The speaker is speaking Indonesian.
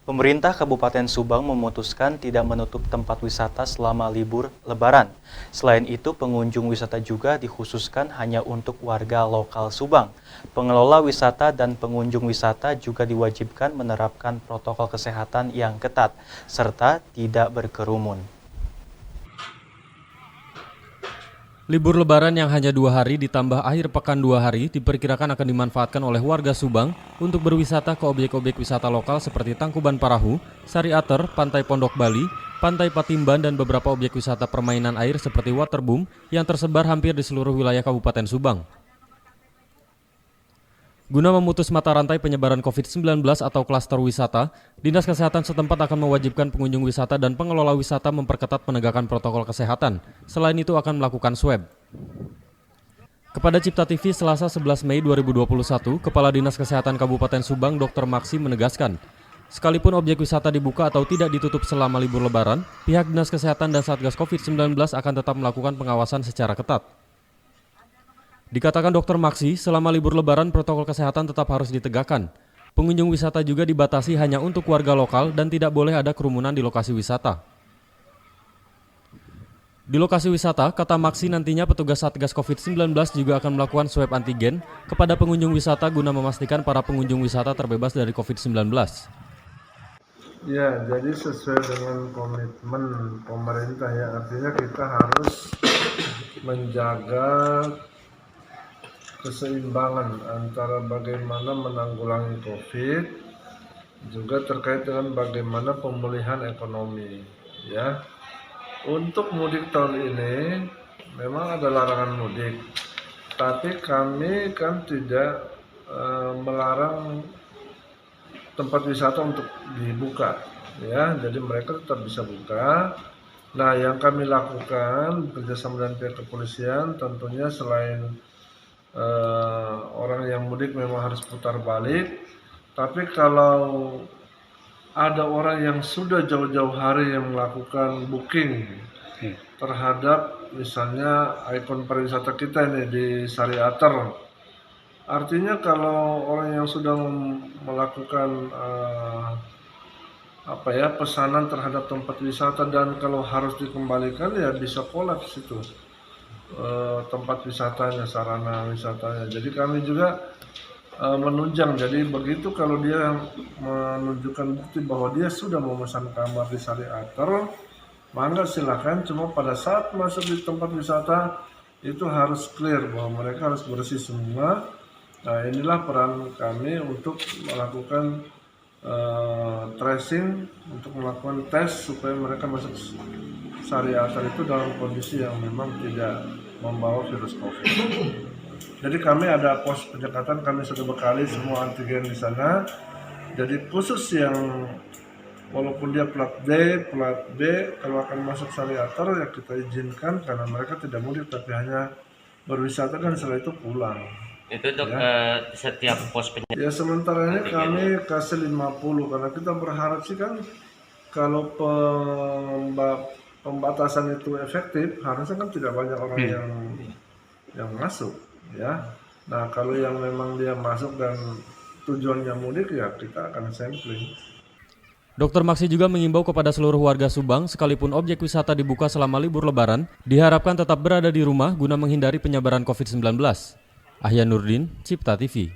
Pemerintah Kabupaten Subang memutuskan tidak menutup tempat wisata selama libur Lebaran. Selain itu, pengunjung wisata juga dikhususkan hanya untuk warga lokal Subang. Pengelola wisata dan pengunjung wisata juga diwajibkan menerapkan protokol kesehatan yang ketat, serta tidak berkerumun. Libur Lebaran yang hanya 2 hari ditambah akhir pekan 2 hari diperkirakan akan dimanfaatkan oleh warga Subang untuk berwisata ke objek-objek wisata lokal seperti Tangkuban Parahu, Sari Ater, Pantai Pondok Bali, Pantai Patimban, dan beberapa objek wisata permainan air seperti waterboom yang tersebar hampir di seluruh wilayah Kabupaten Subang. Guna memutus mata rantai penyebaran COVID-19 atau klaster wisata, Dinas Kesehatan setempat akan mewajibkan pengunjung wisata dan pengelola wisata memperketat penegakan protokol kesehatan. Selain itu akan melakukan swab. Kepada Cipta TV Selasa 11 Mei 2021, Kepala Dinas Kesehatan Kabupaten Subang Dr. Maksi menegaskan, sekalipun objek wisata dibuka atau tidak ditutup selama libur Lebaran, pihak Dinas Kesehatan dan Satgas COVID-19 akan tetap melakukan pengawasan secara ketat. Dikatakan Dr. Maksi, selama libur Lebaran protokol kesehatan tetap harus ditegakkan. Pengunjung wisata juga dibatasi hanya untuk warga lokal dan tidak boleh ada kerumunan di lokasi wisata. Di lokasi wisata, kata Maksi, nantinya petugas Satgas COVID-19 juga akan melakukan swab antigen kepada pengunjung wisata guna memastikan para pengunjung wisata terbebas dari COVID-19. Ya, jadi sesuai dengan komitmen pemerintah ya, artinya kita harus menjaga keseimbangan antara bagaimana menanggulangi COVID juga terkait dengan bagaimana pemulihan ekonomi ya. Untuk mudik tahun ini memang ada larangan mudik, tapi kami kan tidak melarang tempat wisata untuk dibuka ya, jadi mereka tetap bisa buka. Nah, yang kami lakukan bekerjasama dengan pihak kepolisian tentunya selain orang yang mudik memang harus putar balik, tapi kalau ada orang yang sudah jauh-jauh hari yang melakukan booking terhadap misalnya ikon pariwisata kita ini di Sari Ater, artinya kalau orang yang sudah melakukan pesanan terhadap tempat wisata dan kalau harus dikembalikan ya bisa kolaps itu tempat wisatanya, sarana wisatanya. Jadi kami juga menunjang. Jadi begitu kalau dia menunjukkan bukti bahwa dia sudah memesan kamar di Sari Ater, maka silakan. Cuma pada saat masuk di tempat wisata itu harus clear bahwa mereka harus bersih semua. Nah, inilah peran kami untuk melakukan tracing, untuk melakukan tes supaya mereka masuk Sari Ater itu dalam kondisi yang memang tidak membawa virus COVID. Jadi kami ada pos penyekatan, kami sudah bekali semua antigen di sana. Jadi khusus yang walaupun dia plat D, plat B, kalau akan masuk Sari Ater ya kita izinkan karena mereka tidak mudik tapi hanya berwisata dan setelah itu pulang. Itu untuk setiap pos penyekatan. Ya sementara ini kami kasih 50 karena kita berharap sih kan kalau pembatasan itu efektif, harusnya kan tidak banyak orang yang masuk ya. Nah, kalau yang memang dia masuk dan tujuannya mudik ya kita akan sampling. Dr. Maksi juga mengimbau kepada seluruh warga Subang, sekalipun objek wisata dibuka selama libur Lebaran, diharapkan tetap berada di rumah guna menghindari penyebaran COVID-19. Ahya Nurdin, Cipta TV.